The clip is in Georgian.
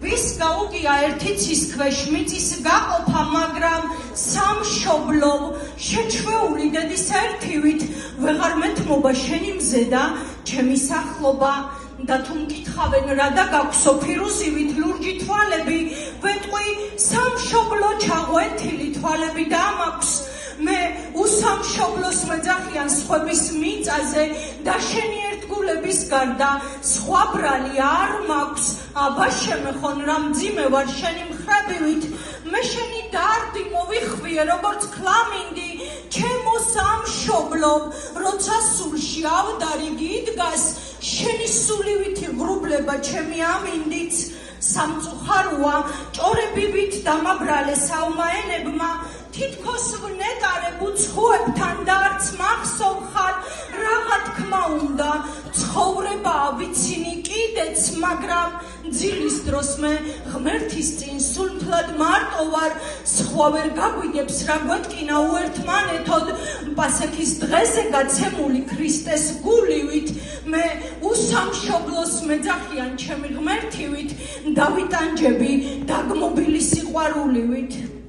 ვის გაუგია ერთი ცის ქვეშ მიწის გაყოფა, მაგრამ სამშობლო შეჩვეული დედის ერთივით ვეღარ მეთმობა შენი მზედა ჩემი სახლობა და თუ მკითხავენ რა და გაქვსო ფირუზივით ლურჯი თვალები, ვეტყვი სამშობლო ჩაღვეთილი თვალები და მაქვს მე უსამშობლოს მეძახიან სხვების მიწაზე და შენი ერთგულების გარდა სხვა ბრალი არ მაქვს. აბა შემეხონ რა მძიმე ვარ შენი მხრებივით, მე შენი დარდი მოვიხვიე როგორც ქლამინდი ჩემო სამშობლო, როცა სულში ავდარი გიდგას შენი სულივითი ღრუბლება ჩემი ამინდიც. სამწუხაროა ჭორებივით დამაბრალე საუმაენებმა, თითქოს ვნეტარებ უცხოებთან და არც მახსოვ ხარ რაღა თქმა უნდა ცხოვრებაა ვიცინი კიდეც, მაგრამ ძილის დროს მე ღმერთის წინ სულთლად მარტო ვარ, სხვა ვერ გაგვიგებს რა გვეთკინა უერთმანეთოდ პასექის დღეზე გაცემული ქრისტეს გულივით, მე უსამშობლოს მეძახიან ჩემი ღმერთივით, დავიტანჯები დაგმობილი სიყვარულივით.